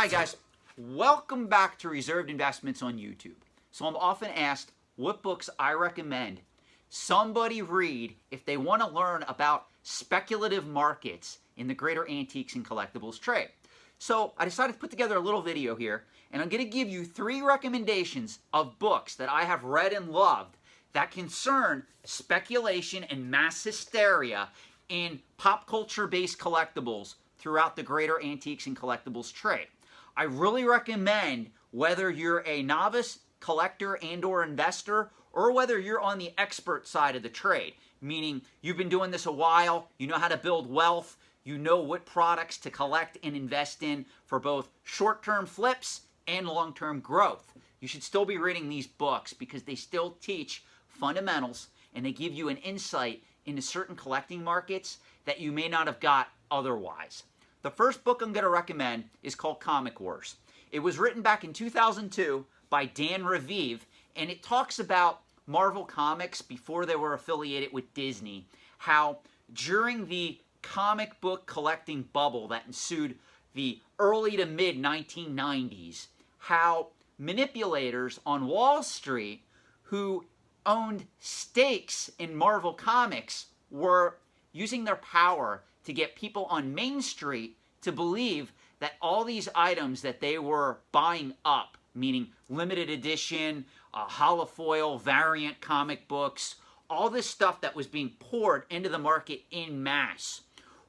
Hi guys, welcome back to Reserved Investments on YouTube. So I'm often asked what books I recommend somebody read if they want to learn about speculative markets in the greater antiques and collectibles trade. So I decided to put together a little video here, and I'm going to give you 3 recommendations of books that I have read and loved that concern speculation and mass hysteria in pop culture based collectibles throughout the greater antiques and collectibles trade. I really recommend, whether you're a novice collector and or investor, or whether you're on the expert side of the trade, meaning you've been doing this a while, you know how to build wealth, you know what products to collect and invest in for both short-term flips and long-term growth. You should still be reading these books because they still teach fundamentals and they give you an insight into certain collecting markets that you may not have got otherwise. The first book I'm going to recommend is called Comic Wars. It was written back in 2002 by Dan Raviv, and it talks about Marvel Comics before they were affiliated with Disney, how during the comic book collecting bubble that ensued the early to mid 1990s, how manipulators on Wall Street who owned stakes in Marvel Comics were using their power to get people on Main Street to believe that all these items that they were buying up, meaning limited edition, holofoil, variant comic books, all this stuff that was being poured into the market en masse,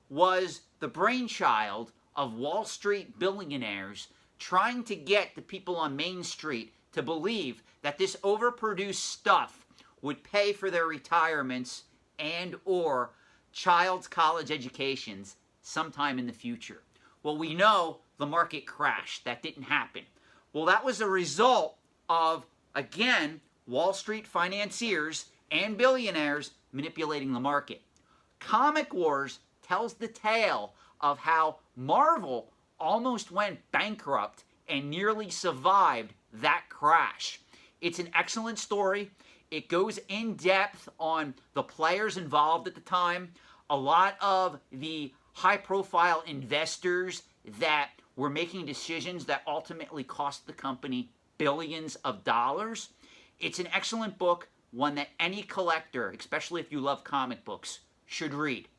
was the brainchild of Wall Street billionaires trying to get the people on Main Street to believe that this overproduced stuff would pay for their retirements and or child's college educations sometime in the future. Well, we know the market crashed. That didn't happen. Well, that was a result of, again, Wall Street financiers and billionaires manipulating the market. Comic Wars tells the tale of how Marvel almost went bankrupt and nearly survived that crash. It's an excellent story. It goes in depth on the players involved at the time, a lot of the high-profile investors that were making decisions that ultimately cost the company billions of dollars. It's an excellent book, one that any collector, especially if you love comic books, should read.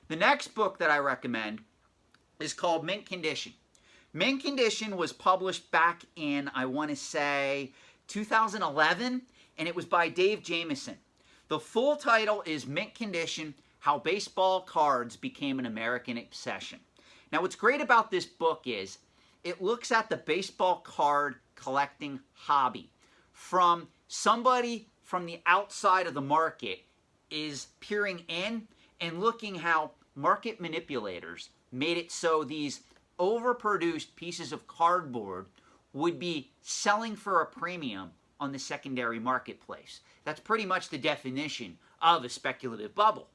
The next book that I recommend is called Mint Condition. Mint Condition was published back in, I want to say, 2011, and it was by Dave Jamieson. The full title is Mint Condition: How Baseball Cards Became an American Obsession. Now, what's great about this book is it looks at the baseball card collecting hobby from somebody from the outside of the market is peering in and looking how market manipulators made it so these overproduced pieces of cardboard would be selling for a premium on the secondary marketplace. That's pretty much the definition of a speculative bubble.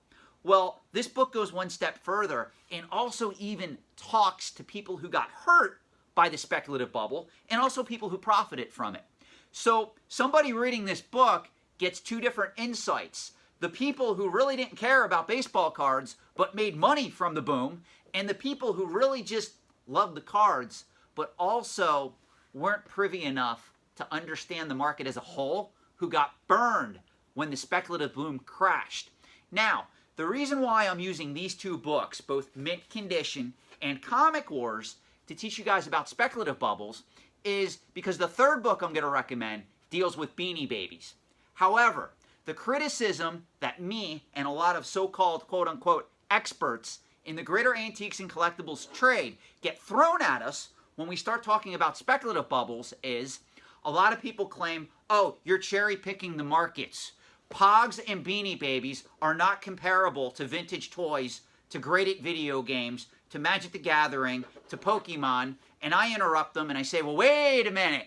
Well, this book goes one step further and also even talks to people who got hurt by the speculative bubble and also people who profited from it. So somebody reading this book gets 2 different insights. The people who really didn't care about baseball cards but made money from the boom, and the people who really just loved the cards but also weren't privy enough to understand the market as a whole, who got burned when the speculative boom crashed. Now, the reason why I'm using these 2 books, both Mint Condition and Comic Wars, to teach you guys about speculative bubbles is because the third book I'm going to recommend deals with Beanie Babies. However, the criticism that me and a lot of so-called quote-unquote experts in the greater antiques and collectibles trade get thrown at us when we start talking about speculative bubbles is a lot of people claim, oh, you're cherry-picking the markets. Pogs and Beanie Babies are not comparable to vintage toys, to graded video games, to Magic the Gathering, to Pokemon, and I interrupt them and I say, well, wait a minute.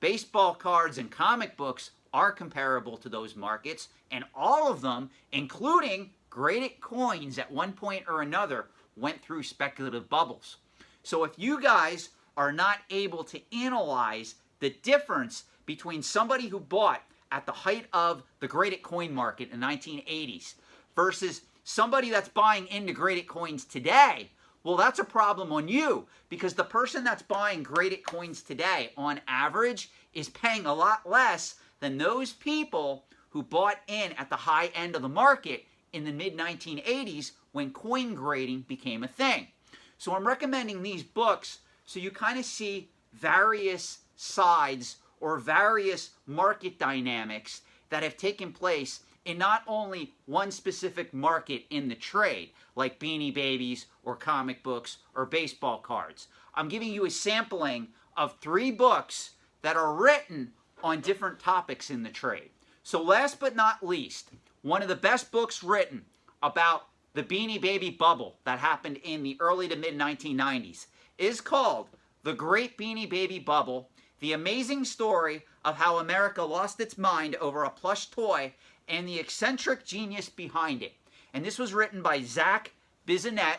Baseball cards and comic books are comparable to those markets, and all of them, including graded coins at one point or another, went through speculative bubbles. So if you guys are not able to analyze the difference between somebody who bought at the height of the graded coin market in the 1980s versus somebody that's buying into graded coins today, Well, that's a problem on you, because the person that's buying graded coins today, on average, is paying a lot less than those people who bought in at the high end of the market in the mid-1980s when coin grading became a thing. So I'm recommending these books so you kind of see various sides or various market dynamics that have taken place in not only one specific market in the trade, like Beanie Babies or comic books or baseball cards. I'm giving you a sampling of 3 books that are written on different topics in the trade. So last but not least, one of the best books written about the Beanie Baby bubble that happened in the early to mid-1990s is called The Great Beanie Baby Bubble: The Amazing Story of How America Lost Its Mind Over a Plush Toy and the Eccentric Genius Behind It. And this was written by Zach Bissonette,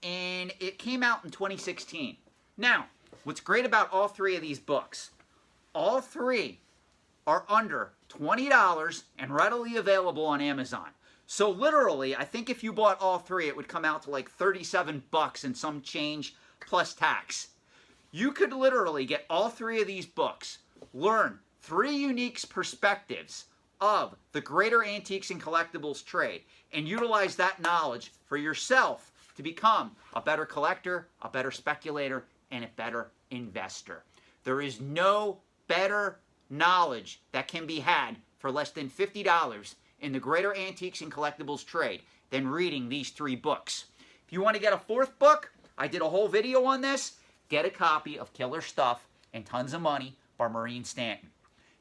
and it came out in 2016. Now, what's great about all 3 of these books, all 3 are under $20 and readily available on Amazon. So literally, I think if you bought all 3, it would come out to like 37 bucks and some change plus tax. You could literally get all 3 of these books, learn 3 unique perspectives of the greater antiques and collectibles trade, and utilize that knowledge for yourself to become a better collector, a better speculator, and a better investor. There is no better knowledge that can be had for less than $50 in the greater antiques and collectibles trade than reading these 3 books. If you want to get a 4th book, I did a whole video on this. Get a copy of Killer Stuff and Tons of Money by Maureen Stanton.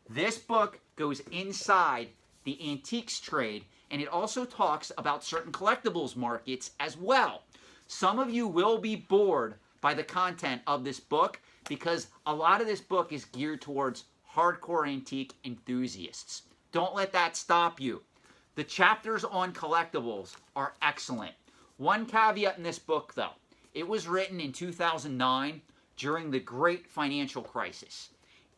This book goes inside the antiques trade, and it also talks about certain collectibles markets as well. Some of you will be bored by the content of this book because a lot of this book is geared towards hardcore antique enthusiasts. Don't let that stop you. The chapters on collectibles are excellent. One caveat in this book, though. It was written in 2009 during the great financial crisis.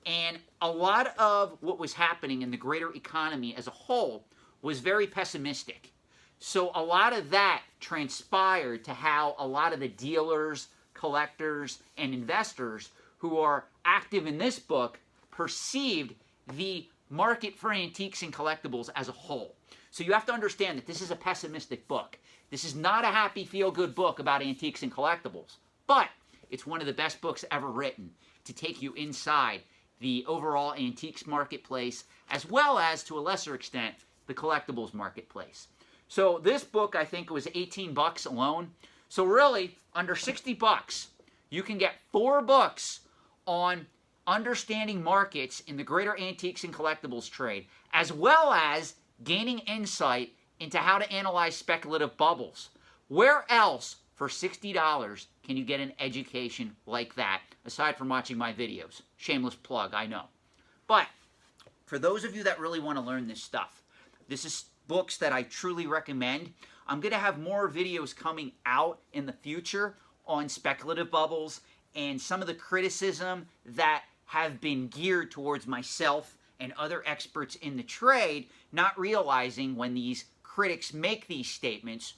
And a lot of what was happening in the greater economy as a whole was very pessimistic. So a lot of that transpired to how a lot of the dealers, collectors, and investors who are active in this book perceived the market for antiques and collectibles as a whole. So you have to understand that this is a pessimistic book. This is not a happy, feel-good book about antiques and collectibles, but it's one of the best books ever written to take you inside the overall antiques marketplace, as well as, to a lesser extent, the collectibles marketplace. So this book, I think, was 18 bucks alone. So really, under 60 bucks, you can get 4 books on understanding markets in the greater antiques and collectibles trade, as well as gaining insight into how to analyze speculative bubbles. Where else for $60 can you get an education like that, aside from watching my videos? Shameless plug, I know. But for those of you that really want to learn this stuff, this is books that I truly recommend. I'm going to have more videos coming out in the future on speculative bubbles and some of the criticism that have been geared towards myself and other experts in the trade, not realizing when these critics make these statements,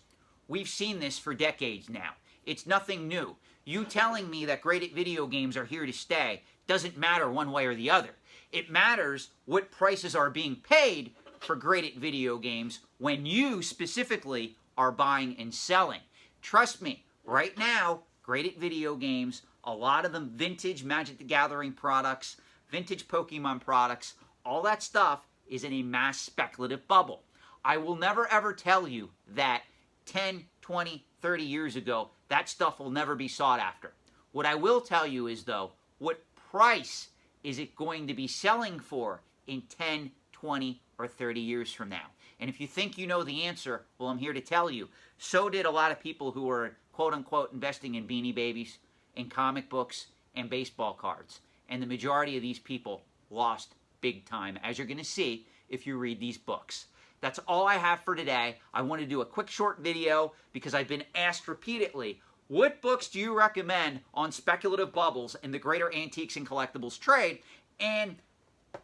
we've seen this for decades now. It's nothing new. You telling me that graded video games are here to stay doesn't matter one way or the other. It matters what prices are being paid for graded video games when you specifically are buying and selling. Trust me, right now, graded video games, a lot of them vintage Magic the Gathering products, vintage Pokemon products, all that stuff is in a mass speculative bubble. I will never ever tell you that 10, 20, 30 years ago, that stuff will never be sought after. What I will tell you is, though, what price is it going to be selling for in 10, 20, or 30 years from now? And if you think you know the answer, well, I'm here to tell you. So did a lot of people who were, quote-unquote, investing in Beanie Babies, in comic books, and baseball cards. And the majority of these people lost big time, as you're going to see if you read these books. That's all I have for today. I want to do a quick short video because I've been asked repeatedly, what books do you recommend on speculative bubbles in the greater antiques and collectibles trade? And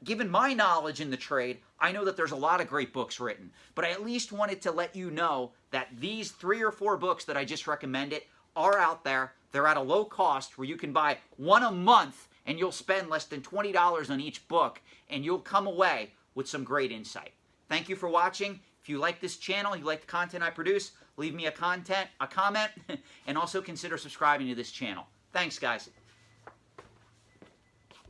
given my knowledge in the trade, I know that there's a lot of great books written, but I at least wanted to let you know that these 3 or 4 books that I just recommended are out there. They're at a low cost where you can buy one a month and you'll spend less than $20 on each book and you'll come away with some great insight. Thank you for watching. If you like this channel, you like the content I produce, leave me a comment, and also consider subscribing to this channel. Thanks, guys.